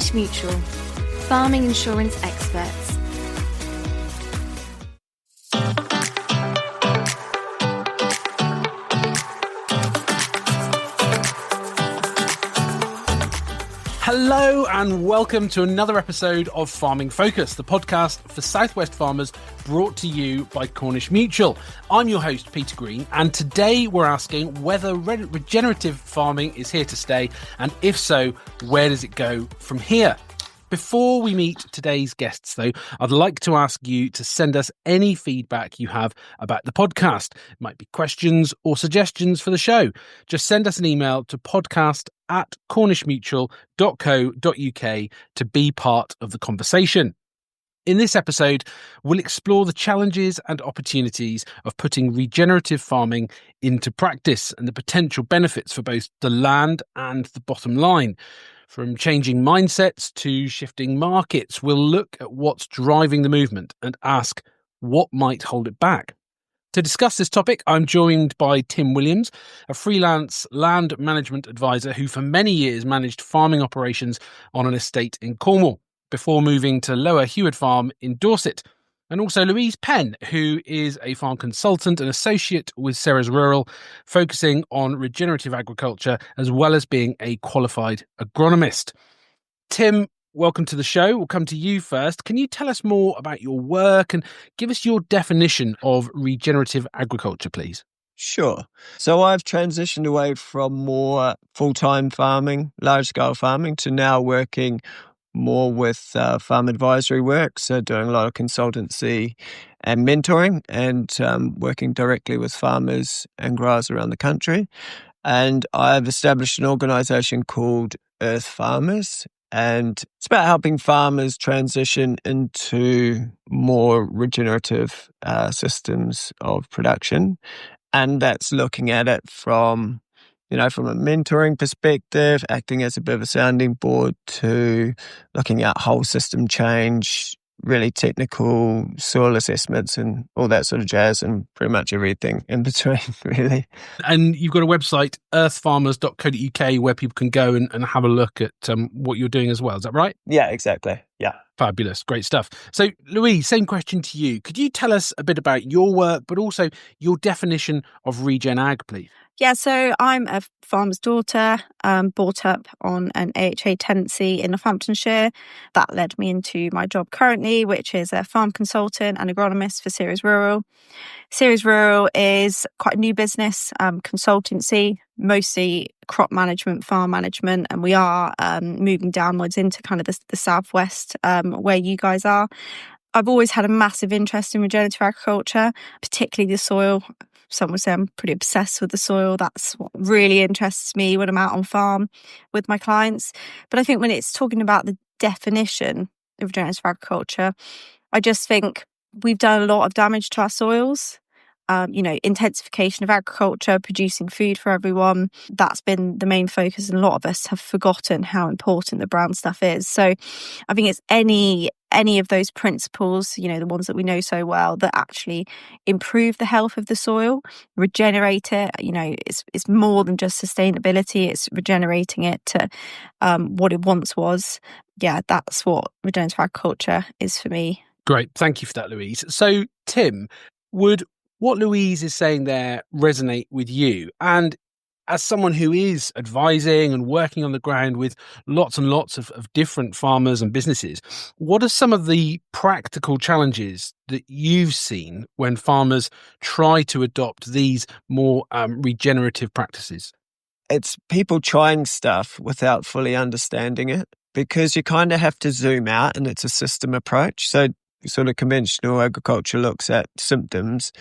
Cornish Mutual, farming insurance experts. Hello and welcome to another episode of Farming Focus, the podcast for Southwest farmers brought to you by Cornish Mutual. I'm your host, Peter Green, and today we're asking whether regenerative farming is here to stay, and if so, where does it go from here? Before we meet today's guests, though, I'd like to ask you to send us any feedback you have about the podcast. It might be questions or suggestions for the show. Just send us an email to podcast@cornishmutual.co.uk to be part of the conversation. In this episode, we'll explore the challenges and opportunities of putting regenerative farming into practice and the potential benefits for both the land and the bottom line. From changing mindsets to shifting markets, we'll look at what's driving the movement and ask what might hold it back. To discuss this topic, I'm joined by Tim Williams, a freelance land management advisor who for many years managed farming operations on an estate in Cornwall before moving to Lower Heward Farm in Dorset. And also Louise Penn, who is a farm consultant and associate with Ceres Rural, focusing on regenerative agriculture as well as being a qualified agronomist. Tim, welcome to the show. We'll come to you first. Can you tell us more about your work and give us your definition of regenerative agriculture, please? Sure. So I've transitioned away from more full-time farming, large-scale farming, to now working more with farm advisory work, so doing a lot of consultancy and mentoring and working directly with farmers and growers around the country. And I've established an organisation called Earth Farmers, and it's about helping farmers transition into more regenerative systems of production. And that's looking at it from a mentoring perspective, acting as a bit of a sounding board, to looking at whole system change, really technical soil assessments and all that sort of jazz, and pretty much everything in between, really. And you've got a website, earthfarmers.co.uk, where people can go and have a look at what you're doing as well. Is that right? Yeah, exactly. Yeah. Fabulous. Great stuff. So, Louise, same question to you. Could you tell us a bit about your work, but also your definition of regen ag, please? Yeah, so I'm a farmer's daughter, brought up on an AHA tenancy in Northamptonshire. That led me into my job currently, which is a farm consultant and agronomist for Ceres Rural. Ceres Rural is quite a new business, consultancy, mostly crop management, farm management, and we are moving downwards into kind of the southwest where you guys are. I've always had a massive interest in regenerative agriculture, particularly the soil. Some would say I'm pretty obsessed with the soil. That's what really interests me when I'm out on farm with my clients. But I think when it's talking about the definition of regenerative agriculture, I just think we've done a lot of damage to our soils. Intensification of agriculture, producing food for everyone. That's been the main focus, and a lot of us have forgotten how important the brown stuff is. So I think it's any of those principles, the ones that we know so well, that actually improve the health of the soil, regenerate it. It's more than just sustainability. It's regenerating it to what it once was. Yeah, that's what regenerative agriculture is for me. Great. Thank you for that, Louise. So, Tim, would what Louise is saying there resonate with you? And as someone who is advising and working on the ground with lots and lots of different farmers and businesses, what are some of the practical challenges that you've seen when farmers try to adopt these more regenerative practices? It's people trying stuff without fully understanding it, because you kind of have to zoom out, and it's a system approach. So sort of conventional agriculture looks at symptoms,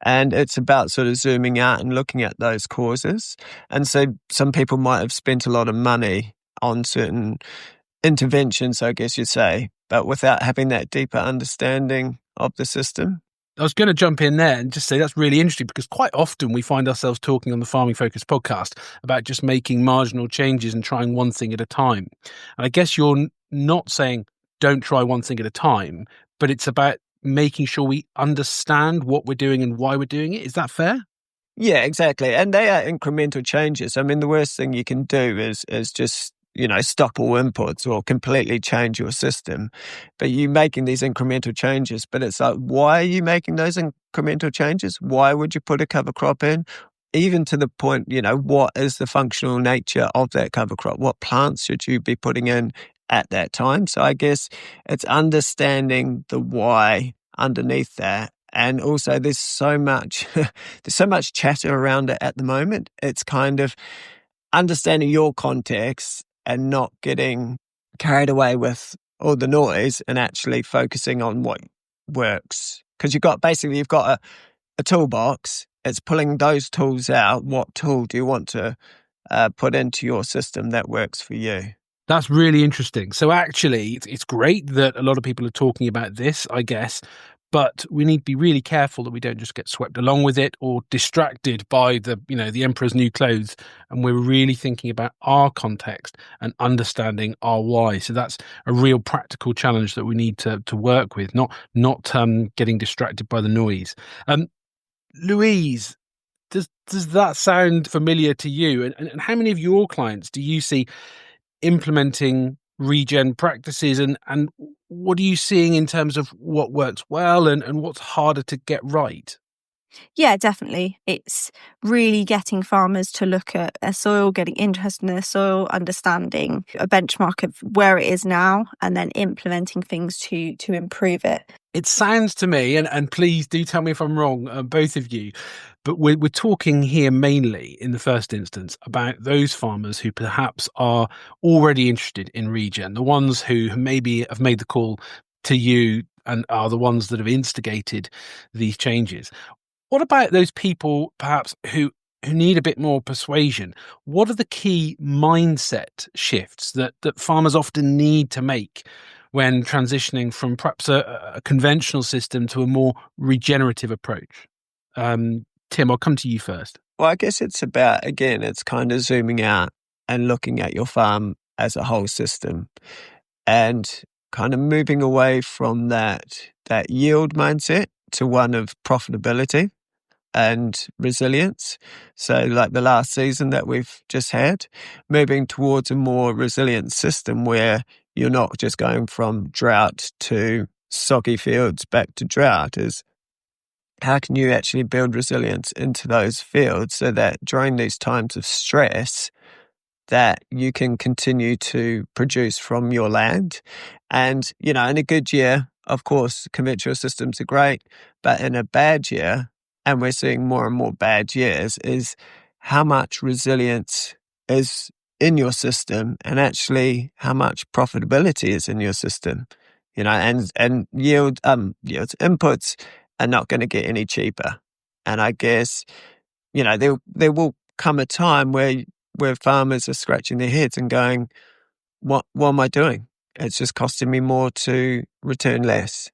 and it's about sort of zooming out and looking at those causes. And so some people might have spent a lot of money on certain interventions, I guess you'd say, but without having that deeper understanding of the system. I was going to jump in there and just say that's really interesting, because quite often we find ourselves talking on the Farming Focus podcast about just making marginal changes and trying one thing at a time. And I guess you're not saying don't try one thing at a time, but it's about making sure we understand what we're doing and why we're doing it. Is that fair? Yeah, exactly. And they are incremental changes. I mean, the worst thing you can do is just stop all inputs or completely change your system. But you're making these incremental changes. But it's like, why are you making those incremental changes? Why would you put a cover crop in? Even to the point, what is the functional nature of that cover crop? What plants should you be putting in at that time? So I guess it's understanding the why underneath that. And also there's so much chatter around it at the moment. It's kind of understanding your context and not getting carried away with all the noise and actually focusing on what works. Because you've got a toolbox. It's pulling those tools out. What tool do you want to put into your system that works for you? That's really interesting. So actually, it's great that a lot of people are talking about this, I guess, but we need to be really careful that we don't just get swept along with it or distracted by the emperor's new clothes. And we're really thinking about our context and understanding our why. So that's a real practical challenge that we need to work with, not getting distracted by the noise. Louise, does that sound familiar to you? And how many of your clients do you see implementing regen practices, and what are you seeing in terms of what works well and what's harder to get right? Yeah, definitely. It's really getting farmers to look at their soil, getting interested in their soil, understanding a benchmark of where it is now, and then implementing things to improve it. It sounds to me, and please do tell me if I'm wrong, both of you, but we're talking here mainly in the first instance about those farmers who perhaps are already interested in regen, the ones who maybe have made the call to you and are the ones that have instigated these changes. What about those people perhaps who need a bit more persuasion? What are the key mindset shifts that farmers often need to make when transitioning from perhaps a conventional system to a more regenerative approach? Tim, I'll come to you first. Well, I guess it's about, again, it's kind of zooming out and looking at your farm as a whole system and kind of moving away from that yield mindset to one of profitability and resilience. So like the last season that we've just had, moving towards a more resilient system where you're not just going from drought to soggy fields back to drought, is how can you actually build resilience into those fields so that during these times of stress that you can continue to produce from your land. And, in a good year, of course, conventional systems are great, but in a bad year, and we're seeing more and more bad years, is how much resilience is in your system and actually how much profitability is in your system. And yields, inputs are not going to get any cheaper. And I guess, there will come a time where farmers are scratching their heads and going, what am I doing? It's just costing me more to return less.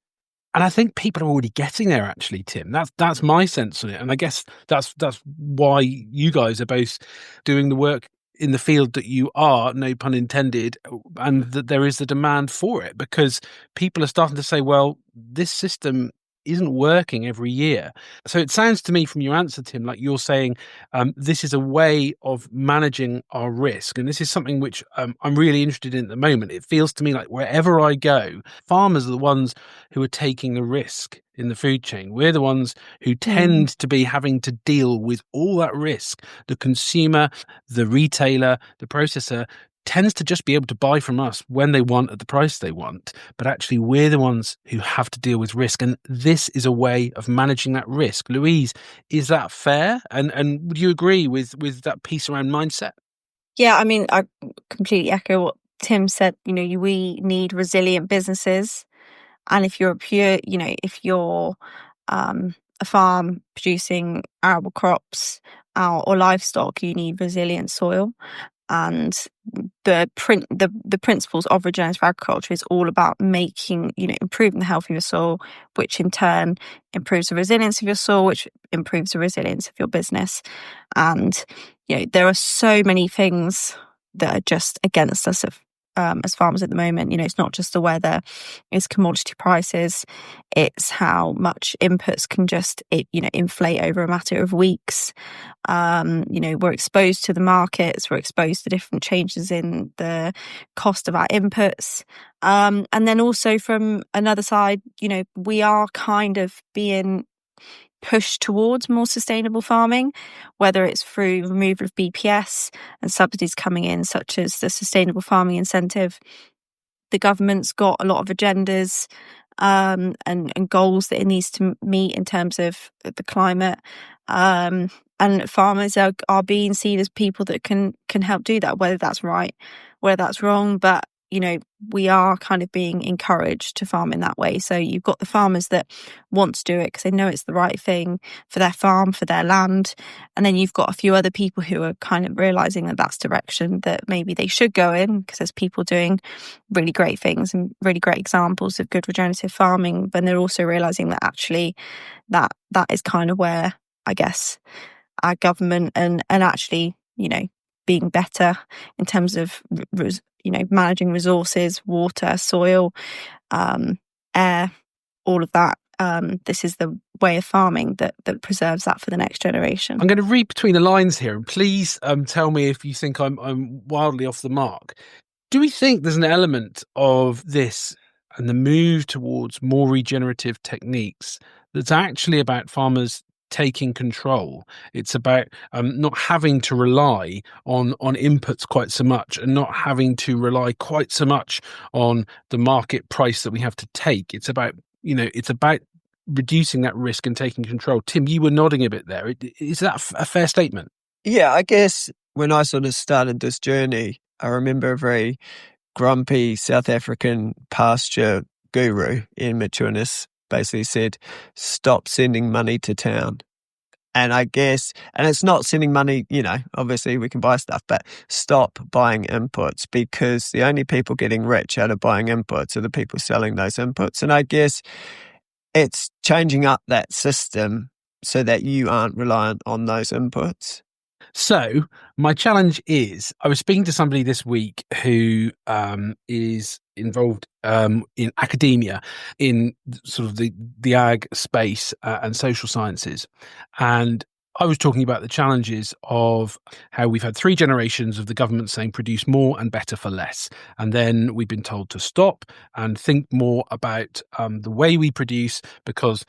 And I think people are already getting there, actually, Tim. That's my sense on it. And I guess that's why you guys are both doing the work in the field that you are, no pun intended, and that there is the demand for it, because people are starting to say, well, this system isn't working every year. So it sounds to me from your answer, Tim, like you're saying this is a way of managing our risk. And this is something which I'm really interested in at the moment. It feels to me like wherever I go, farmers are the ones who are taking the risk in the food chain. We're the ones who tend to be having to deal with all that risk. The consumer, the retailer, the processor tends to just be able to buy from us when they want at the price they want. But actually, we're the ones who have to deal with risk. And this is a way of managing that risk. Louise, is that fair? And would you agree with that piece around mindset? Yeah, I mean, I completely echo what Tim said. We need resilient businesses. And if you're if you're a farm producing arable crops or livestock, you need resilient soil. And the principles of regenerative agriculture is all about making, improving the health of your soil, which in turn improves the resilience of your soil, which improves the resilience of your business. And, there are so many things that are just against us as farmers at the moment. It's not just the weather, it's commodity prices, it's how much inputs can just inflate over a matter of weeks. We're exposed to the markets, we're exposed to different changes in the cost of our inputs. And then also from another side, we are kind of being push towards more sustainable farming, whether it's through removal of BPS and subsidies coming in, such as the Sustainable Farming Incentive. The government's got a lot of agendas and goals that it needs to meet in terms of the climate. And farmers are being seen as people that can help do that, whether that's right, whether that's wrong. But we are kind of being encouraged to farm in that way. So you've got the farmers that want to do it because they know it's the right thing for their farm, for their land. And then you've got a few other people who are kind of realising that that's direction that maybe they should go in, because there's people doing really great things and really great examples of good regenerative farming. But they're also realising that actually that is kind of where, I guess, our government and actually, being better in terms of managing resources, water, soil, air, all of that. This is the way of farming that preserves that for the next generation. I'm going to read between the lines here, and please tell me if you think I'm wildly off the mark. Do we think there's an element of this and the move towards more regenerative techniques that's actually about farmers taking control? It's about not having to rely on inputs quite so much, and not having to rely quite so much on the market price that we have to take. It's about reducing that risk and taking control. Tim, you were nodding a bit there. Is that a fair statement? Yeah, I guess when I sort of started this journey, I remember a very grumpy South African pasture guru, Ian Matunis, basically said, stop sending money to town. And I guess, and it's not sending money, obviously we can buy stuff, but stop buying inputs, because the only people getting rich out of buying inputs are the people selling those inputs. And I guess it's changing up that system so that you aren't reliant on those inputs. So my challenge is, I was speaking to somebody this week who is involved in academia, in sort of the ag space and social sciences. And I was talking about the challenges of how we've had 3 generations of the government saying produce more and better for less. And then we've been told to stop and think more about the way we produce, because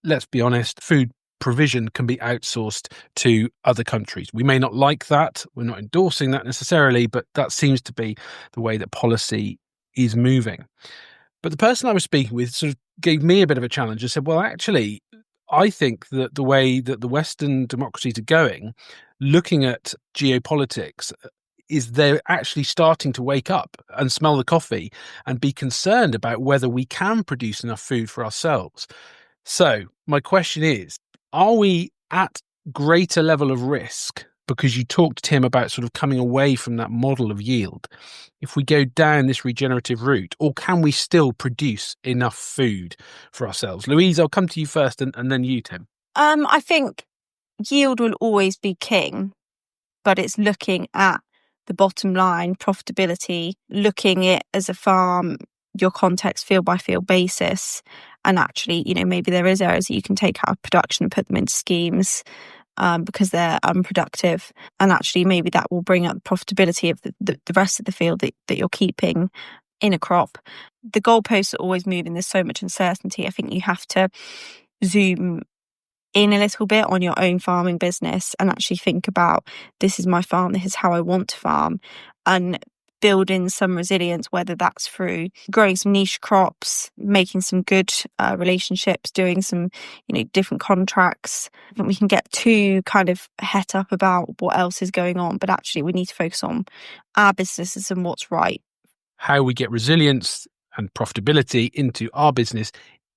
let's be honest, food provision can be outsourced to other countries. We may not like that. We're not endorsing that necessarily, but that seems to be the way that policy is moving. But the person I was speaking with sort of gave me a bit of a challenge and said, well, actually, I think that the way that the Western democracies are going, looking at geopolitics, is they're actually starting to wake up and smell the coffee and be concerned about whether we can produce enough food for ourselves. So my question is, are we at greater level of risk? Because you talked, Tim, about sort of coming away from that model of yield, if we go down this regenerative route, or can we still produce enough food for ourselves? Louise, I'll come to you first and then you, Tim. I think yield will always be king, but it's looking at the bottom line, profitability, looking at it as a farm, your context, field by field basis. And actually, maybe there is areas that you can take out of production and put them into schemes because they're unproductive. And actually, maybe that will bring up the profitability of the rest of the field that you're keeping in a crop. The goalposts are always moving. There's so much uncertainty. I think you have to zoom in a little bit on your own farming business and actually think about, this is my farm, this is how I want to farm, and build in some resilience, whether that's through growing some niche crops, making some good relationships, doing some, different contracts. I think we can get too kind of het up about what else is going on, but actually we need to focus on our businesses and what's right. How we get resilience and profitability into our business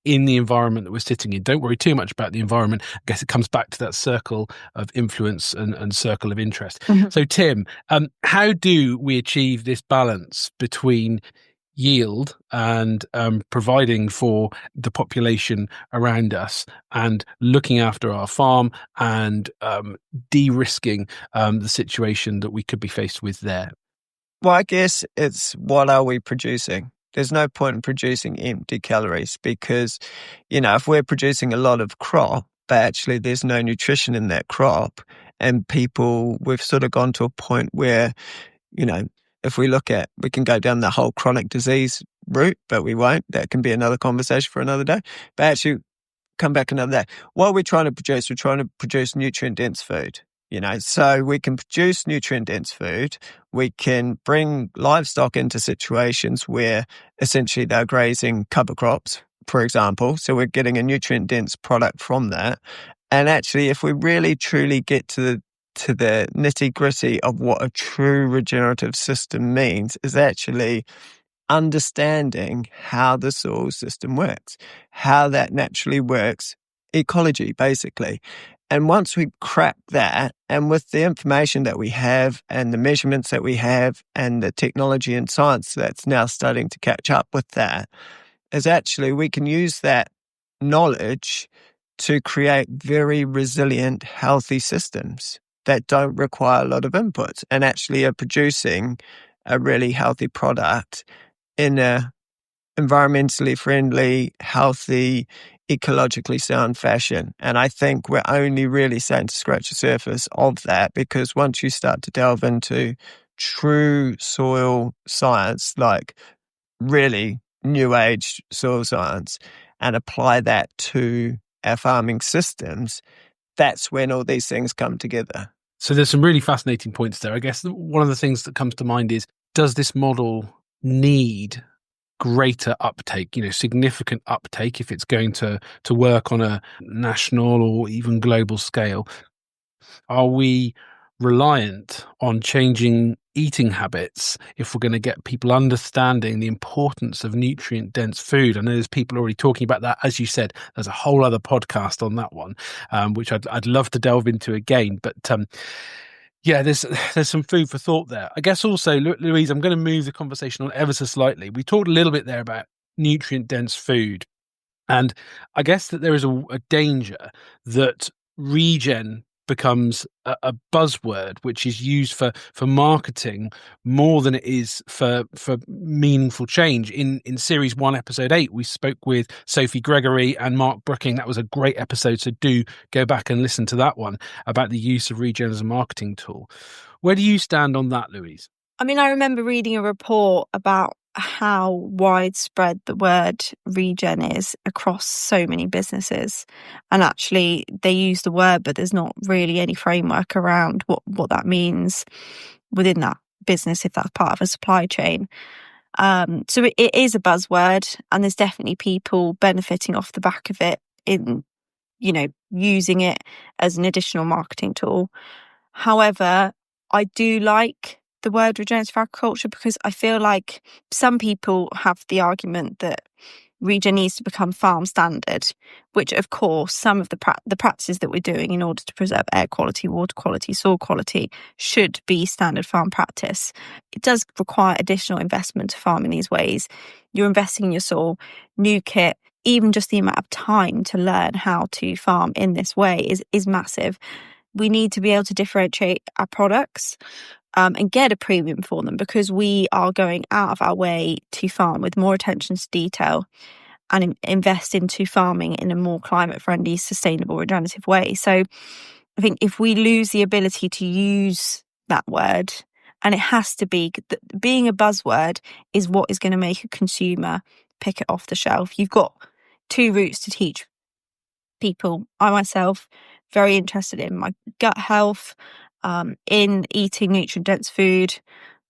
in the environment that we're sitting in. Don't worry too much about the environment. I guess it comes back to that circle of influence and circle of interest. Mm-hmm. So, Tim, how do we achieve this balance between yield and providing for the population around us, and looking after our farm and de-risking the situation that we could be faced with there? Well, I guess it's what are we producing? There's no point in producing empty calories because, if we're producing a lot of crop, but actually there's no nutrition in that crop, and we've sort of gone to a point where, if we can go down the whole chronic disease route, but we won't. That can be another conversation for another day. But actually, come back another day. What we're trying to produce nutrient-dense food. So we can produce nutrient-dense food. We can bring livestock into situations where essentially they're grazing cover crops, for example. So we're getting a nutrient-dense product from that. And actually, if we really truly get to the nitty-gritty of what a true regenerative system means, is actually understanding how the soil system works, how that naturally works, ecology, basically. And once we crack that, and with the information that we have and the measurements that we have and the technology and science that's now starting to catch up with that, is actually we can use that knowledge to create very resilient, healthy systems that don't require a lot of inputs and actually are producing a really healthy product in a environmentally friendly, healthy, ecologically sound fashion. And I think we're only really starting to scratch the surface of that, because once you start to delve into true soil science, like really new age soil science, and apply that to our farming systems, that's when all these things come together. So there's some really fascinating points there. I guess one of the things that comes to mind is, does this model need greater uptake, significant uptake if it's going to work on a national or even global scale? Are we reliant on changing eating habits if we're going to get people understanding the importance of nutrient-dense food? I know there's people already talking about that. As you said, there's a whole other podcast on that one, which I'd love to delve into again. But there's some food for thought there. I guess also, Louise, I'm going to move the conversation on ever so slightly. We talked a little bit there about nutrient-dense food. And I guess that there is a danger that regen becomes a buzzword which is used for marketing more than it is for meaningful change. In series 1, episode 8, we spoke with Sophie Gregory and Mark Brooking. That was a great episode, so do go back and listen to that one about the use of regen as a marketing tool. Where do you stand on that, Louise? I mean, I remember reading a report about how widespread the word regen is across so many businesses. And actually, they use the word, but there's not really any framework around what that means within that business, if that's part of a supply chain. So it is a buzzword, and there's definitely people benefiting off the back of it in, using it as an additional marketing tool. However, I do like the word regenerative agriculture, because I feel like some people have the argument that regen needs to become farm standard, which of course some of the practices that we're doing in order to preserve air quality, water quality, soil quality should be standard farm practice. It does require additional investment to farm in these ways. You're investing in your soil, new kit, even just the amount of time to learn how to farm in this way is massive. We need to be able to differentiate our products and get a premium for them, because we are going out of our way to farm with more attention to detail and invest into farming in a more climate-friendly, sustainable, regenerative way. So I think if we lose the ability to use that word, and it has to be, being a buzzword is what is going to make a consumer pick it off the shelf. You've got 2 routes to teach people. I myself, very interested in my gut health, in eating nutrient-dense food.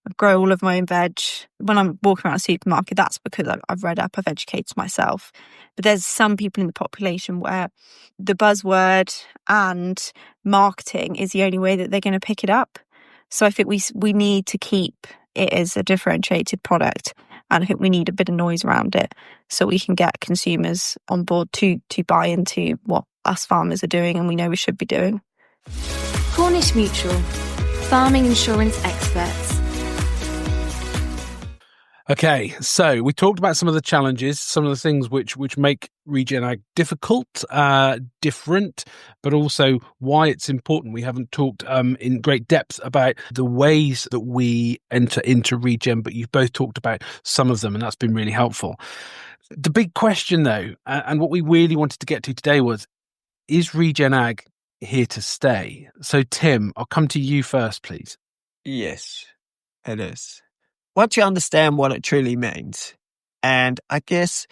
I grow all of my own veg. When I'm walking around a supermarket, that's because I've read up, I've educated myself. But there's some people in the population where the buzzword and marketing is the only way that they're going to pick it up. So I think we need to keep it as a differentiated product, and I think we need a bit of noise around it so we can get consumers on board to buy into what us farmers are doing and we know we should be doing. Cornish Mutual, farming insurance experts. Okay, so we talked about some of the challenges, some of the things which make regen ag difficult, different, but also why it's important. We haven't talked in great depth about the ways that we enter into regen, but you've both talked about some of them, and that's been really helpful. The big question, though, and what we really wanted to get to today was, is regen ag here to stay? So, Tim, I'll come to you first, please. Yes, it is. Once you understand what it truly means, and I guess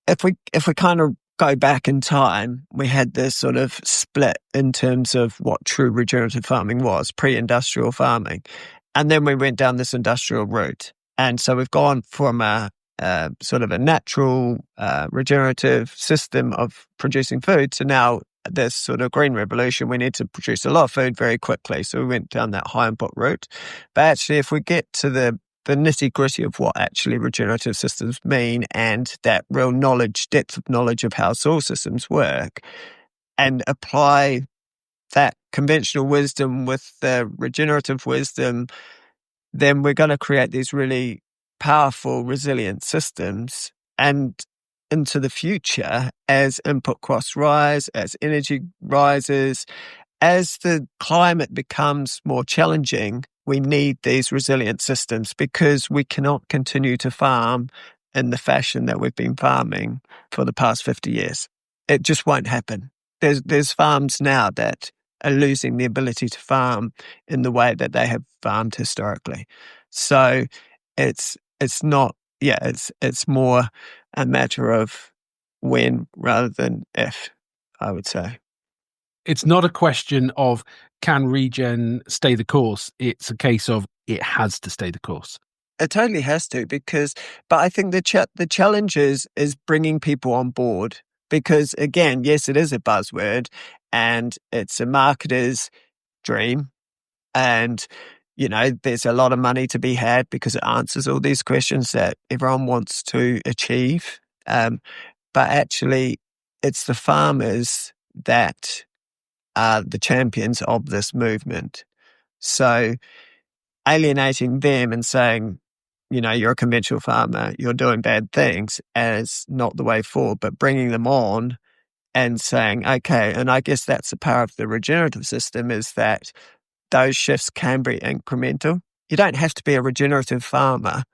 if we kind of go back in time, we had this sort of split in terms of what true regenerative farming was, pre-industrial farming, and then we went down this industrial route. And so we've gone from a sort of a natural regenerative system of producing food to now this sort of green revolution. We need to produce a lot of food very quickly. So we went down that high input route. But actually, if we get to the nitty gritty of what actually regenerative systems mean and that real depth of knowledge of how soil systems work, and apply that conventional wisdom with the regenerative wisdom, then we're going to create these really powerful, resilient systems. And into the future, as input costs rise, as energy rises, as the climate becomes more challenging, we need these resilient systems because we cannot continue to farm in the fashion that we've been farming for the past 50 years. It just won't happen. There's farms now that are losing the ability to farm in the way that they have farmed historically. So it's not, it's more a matter of when rather than if, I would say. It's not a question of can regen stay the course. It's a case of it has to stay the course. It totally has to, but I think the challenge is bringing people on board because, again, yes, it is a buzzword and it's a marketer's dream. And, there's a lot of money to be had because it answers all these questions that everyone wants to achieve. But actually, it's the farmers that are the champions of this movement. So alienating them and saying, you're a conventional farmer, you're doing bad things, as not the way forward, but bringing them on and saying, okay, and I guess that's the power of the regenerative system is that those shifts can be incremental. You don't have to be a regenerative farmer,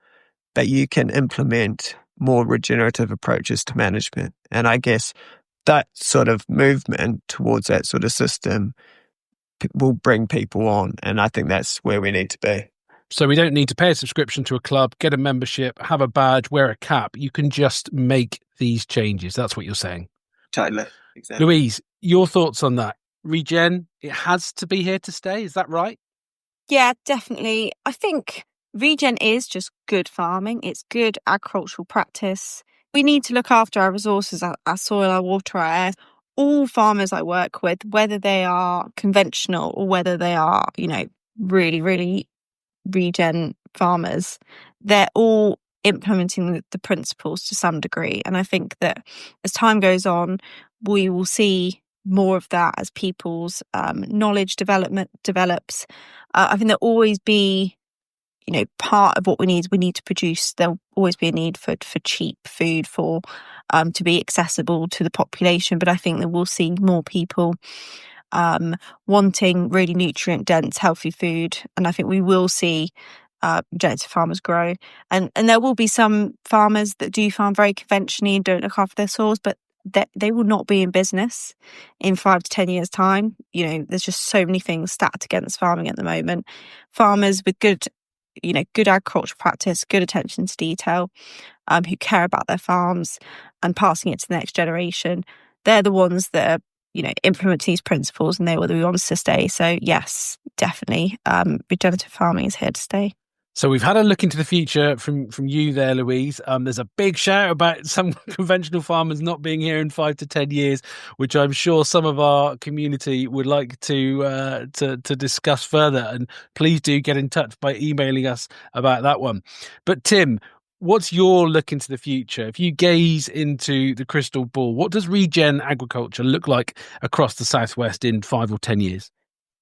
but you can implement more regenerative approaches to management. And I guess that sort of movement towards that sort of system will bring people on. And I think that's where we need to be. So we don't need to pay a subscription to a club, get a membership, have a badge, wear a cap. You can just make these changes. That's what you're saying. Totally. Exactly. Louise, your thoughts on that? Regen, it has to be here to stay. Is that right? Yeah, definitely. I think regen is just good farming. It's good agricultural practice. We need to look after our resources, our soil, our water, our air. All farmers I work with, whether they are conventional or whether they are, really, really regen farmers, they're all implementing the principles to some degree. And I think that as time goes on, we will see more of that as people's knowledge develops. I think there'll always be, part of what we need to produce. There'll always be a need for cheap food to be accessible to the population. But I think that we'll see more people wanting really nutrient dense, healthy food. And I think we will see regenerative farmers grow. And there will be some farmers that do farm very conventionally and don't look after their soils, but they will not be in business in 5 to 10 years' time. There's just so many things stacked against farming at the moment. Farmers with good agricultural practice, good attention to detail, who care about their farms and passing it to the next generation, they're the ones that are, implementing these principles, and they will be ones to stay. So yes, definitely, regenerative farming is here to stay. So we've had a look into the future from you there, Louise. There's a big shout about some conventional farmers not being here in 5 to 10 years, which I'm sure some of our community would like to discuss further. And please do get in touch by emailing us about that one. But Tim, what's your look into the future? If you gaze into the crystal ball, what does regen agriculture look like across the Southwest in 5 or 10 years?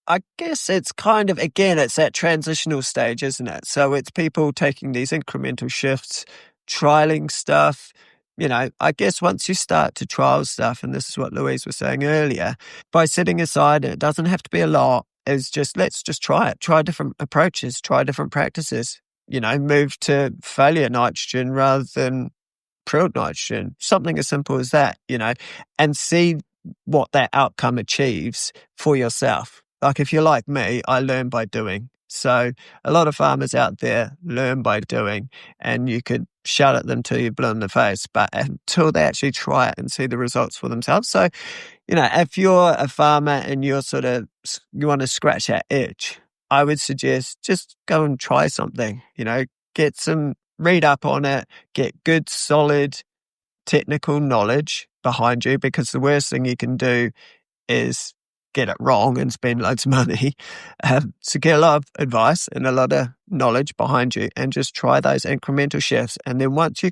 I guess it's kind of, again, it's that transitional stage, isn't it? So it's people taking these incremental shifts, trialing stuff. I guess once you start to trial stuff, and this is what Louise was saying earlier, by setting aside, it doesn't have to be a lot, is just, let's just try it. Try different approaches, try different practices, move to failure nitrogen rather than prilled nitrogen, something as simple as that, and see what that outcome achieves for yourself. Like if you're like me, I learn by doing. So a lot of farmers out there learn by doing, and you could shout at them till you're blue in the face, but until they actually try it and see the results for themselves. So, if you're a farmer and you want to scratch that itch, I would suggest just go and try something, read up on it, get good, solid technical knowledge behind you, because the worst thing you can do is get it wrong and spend loads of money. So get a lot of advice and a lot of knowledge behind you, and just try those incremental shifts. And then once you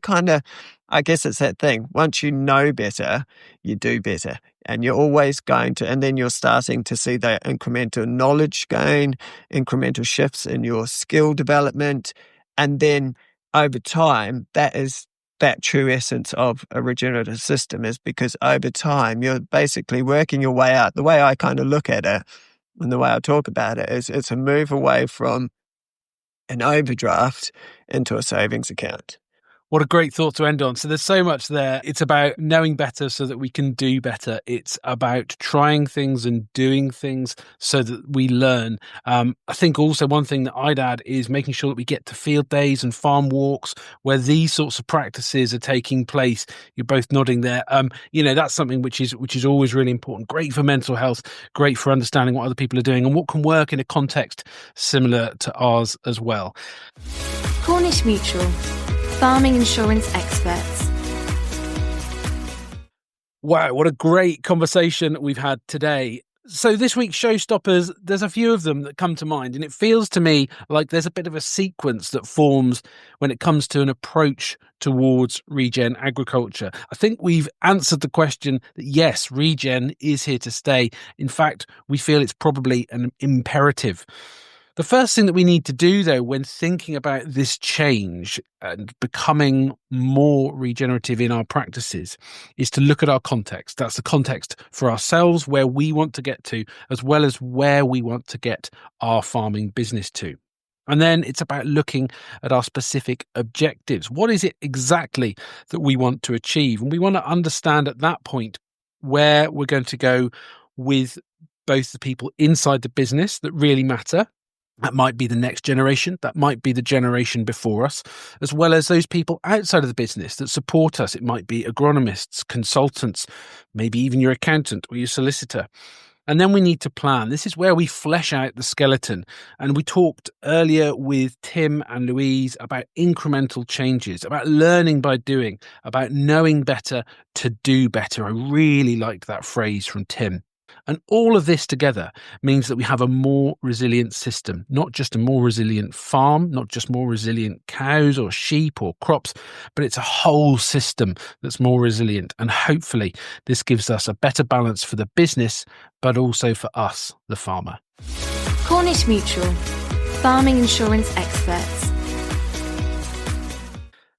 I guess it's that thing, once you know better, you do better. And you're always going to, and then you're starting to see that incremental knowledge gain, incremental shifts in your skill development. And then over time, that is that true essence of a regenerative system, is because over time you're basically working your way out. The way I kind of look at it and the way I talk about it is it's a move away from an overdraft into a savings account. What a great thought to end on. So there's so much there. It's about knowing better so that we can do better. It's about trying things and doing things so that we learn. I think also one thing that I'd add is making sure that we get to field days and farm walks where these sorts of practices are taking place. You're both nodding there. That's something which is always really important. Great for mental health, great for understanding what other people are doing and what can work in a context similar to ours as well. Cornish Mutual, farming insurance experts. Wow, what a great conversation we've had today. So this week's showstoppers, there's a few of them that come to mind, and it feels to me like there's a bit of a sequence that forms when it comes to an approach towards regen agriculture. I think we've answered the question that yes, regen is here to stay. In fact, we feel it's probably an imperative. The first thing that we need to do, though, when thinking about this change and becoming more regenerative in our practices, is to look at our context. That's the context for ourselves, where we want to get to, as well as where we want to get our farming business to. And then it's about looking at our specific objectives. What is it exactly that we want to achieve? And we want to understand at that point where we're going to go with both the people inside the business that really matter. That might be the next generation, that might be the generation before us, as well as those people outside of the business that support us. It might be agronomists, consultants, maybe even your accountant or your solicitor. And then we need to plan. This is where we flesh out the skeleton. And we talked earlier with Tim and Louise about incremental changes, about learning by doing, about knowing better to do better. I really liked that phrase from Tim. And all of this together means that we have a more resilient system, not just a more resilient farm, not just more resilient cows or sheep or crops, but it's a whole system that's more resilient. And hopefully this gives us a better balance for the business, but also for us, the farmer. Cornish Mutual, farming insurance experts.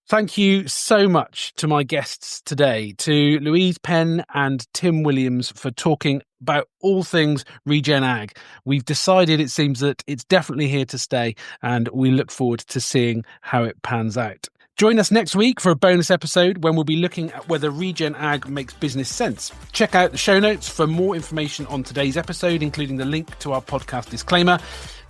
Thank you so much to my guests today, to Louise Penn and Tim Williams, for talking about all things regen ag. We've decided, it seems, that it's definitely here to stay, and we look forward to seeing how it pans out. Join us next week for a bonus episode when we'll be looking at whether regen ag makes business sense. Check out the show notes for more information on today's episode, including the link to our podcast disclaimer.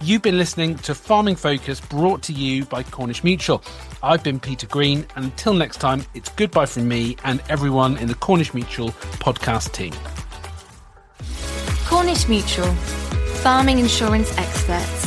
You've been listening to Farming Focus, brought to you by Cornish Mutual. I've been Peter Green, and until next time, it's goodbye from me and everyone in the Cornish Mutual podcast team. Cornish Mutual, farming insurance experts.